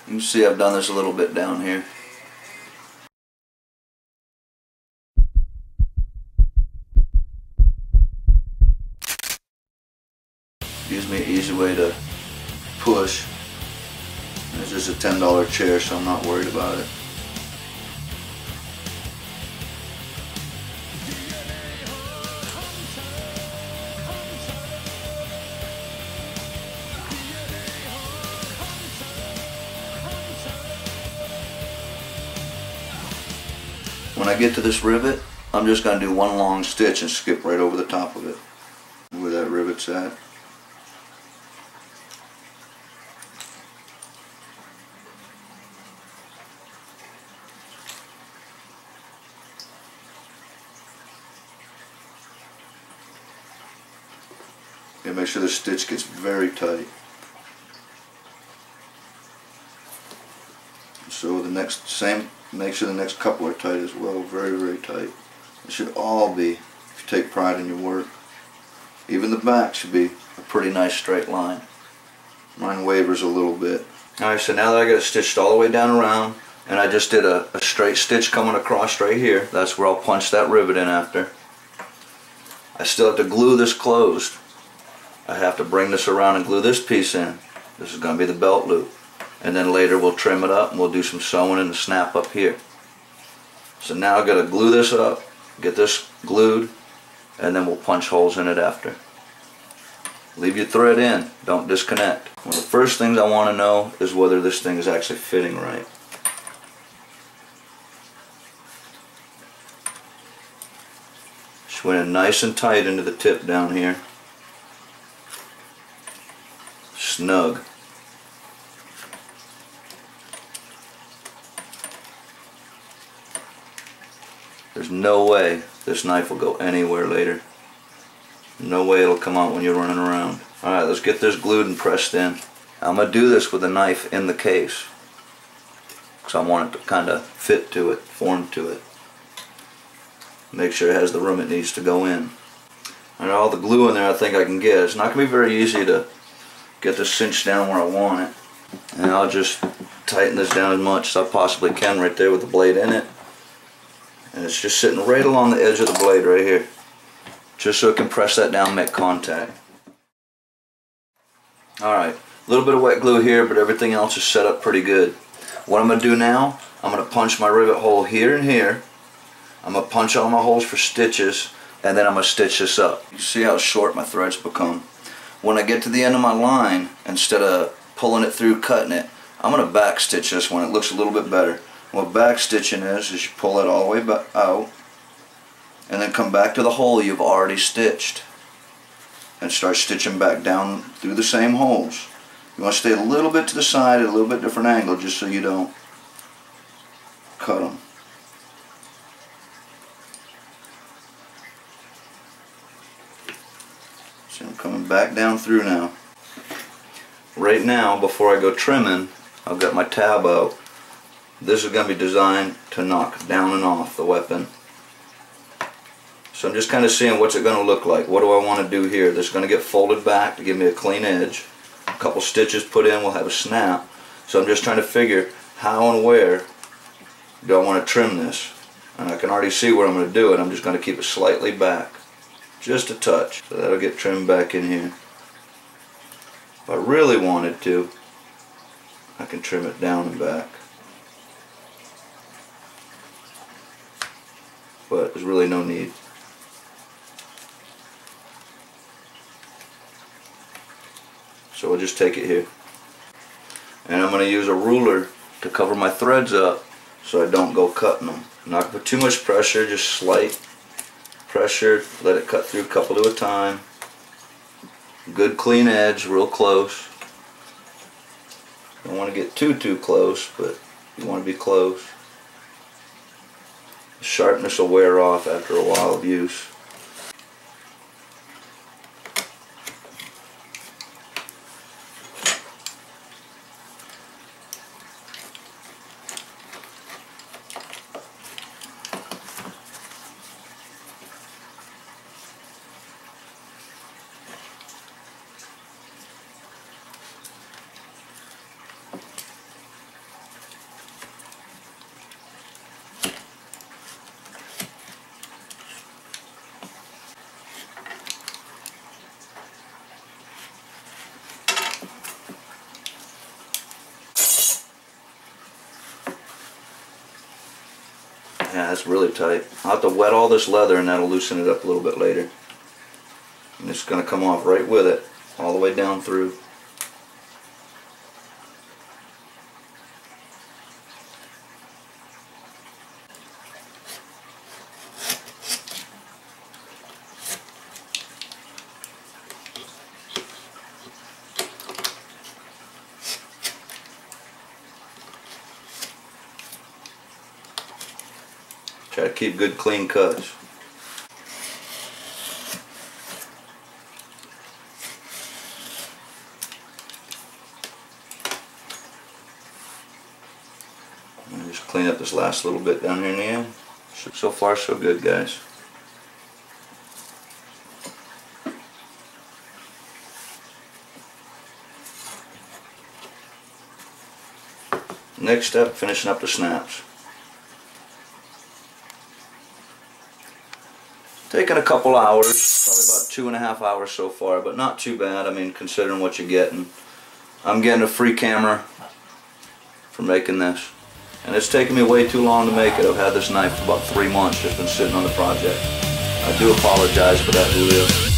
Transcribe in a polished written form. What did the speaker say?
You can see I've done this a little bit down here. Gives me an easy way to push. It's just a $10 chair, so I'm not worried about it. When I get to this rivet, I'm just going to do one long stitch and skip right over the top of it, where that rivet's at. And make sure the stitch gets very tight. So the next, make sure the next couple are tight as well, very, very tight. It should all be, if you take pride in your work. Even the back should be a pretty nice straight line. Mine wavers a little bit. Alright, so now that I got it stitched all the way down around, and I just did a straight stitch coming across right here, that's where I'll punch that rivet in after. I still have to glue this closed. I have to bring this around and glue this piece in. This is going to be the belt loop. And then later we'll trim it up and we'll do some sewing in the snap up here. So now I've got to glue this up, get this glued, and then we'll punch holes in it after. Leave your thread in, don't disconnect. One of the first things I want to know is whether this thing is actually fitting right. Just went in nice and tight into the tip down here. Snug. There's no way this knife will go anywhere later. No way it'll come out when you're running around. Alright, let's get this glued and pressed in. I'm going to do this with the knife in the case, because I want it to kind of fit to it, form to it. Make sure it has the room it needs to go in. And all the glue in there I think I can get. It's not going to be very easy to get this cinched down where I want it. And I'll just tighten this down as much as I possibly can right there with the blade in it. And it's just sitting right along the edge of the blade right here, just so it can press that down and make contact. Alright, a little bit of wet glue here, but everything else is set up pretty good. What I'm going to do now, I'm going to punch my rivet hole here and here. I'm going to punch all my holes for stitches, and then I'm going to stitch this up. You see how short my threads become. When I get to the end of my line, instead of pulling it through, cutting it, I'm going to back stitch this one. It looks a little bit better. What back stitching is you pull it all the way back out and then come back to the hole you've already stitched and start stitching back down through the same holes. You want to stay a little bit to the side at a little bit different angle just so you don't cut them. So I'm coming back down through now. Right now, before I go trimming, I've got my tab out. This is going to be designed to knock down and off the weapon. So I'm just kind of seeing what's it going to look like. What do I want to do here? This is going to get folded back to give me a clean edge. A couple stitches put in will have a snap. So I'm just trying to figure how and where do I want to trim this. And I can already see where I'm going to do it. I'm just going to keep it slightly back. Just a touch. So that'll get trimmed back in here. If I really wanted to, I can trim it down and back. But there's really no need. So we'll just take it here. And I'm going to use a ruler to cover my threads up so I don't go cutting them. Not put too much pressure, just slight pressure. Let it cut through a couple at a time. Good clean edge, real close. Don't want to get too close, but you want to be close. The sharpness will wear off after a while of use. Yeah, that's really tight. I'll have to wet all this leather and that'll loosen it up a little bit later. And it's going to come off right with it, all the way down through. Try to keep good clean cuts. And just clean up this last little bit down here in the end. So far so good, guys. Next step, finishing up the snaps. Taking a couple hours, probably about 2.5 hours so far, but not too bad. I mean, considering what you're getting. I'm getting a free camera for making this. And it's taken me way too long to make it. I've had this knife for about 3 months, just been sitting on the project. I do apologize for that, Julio.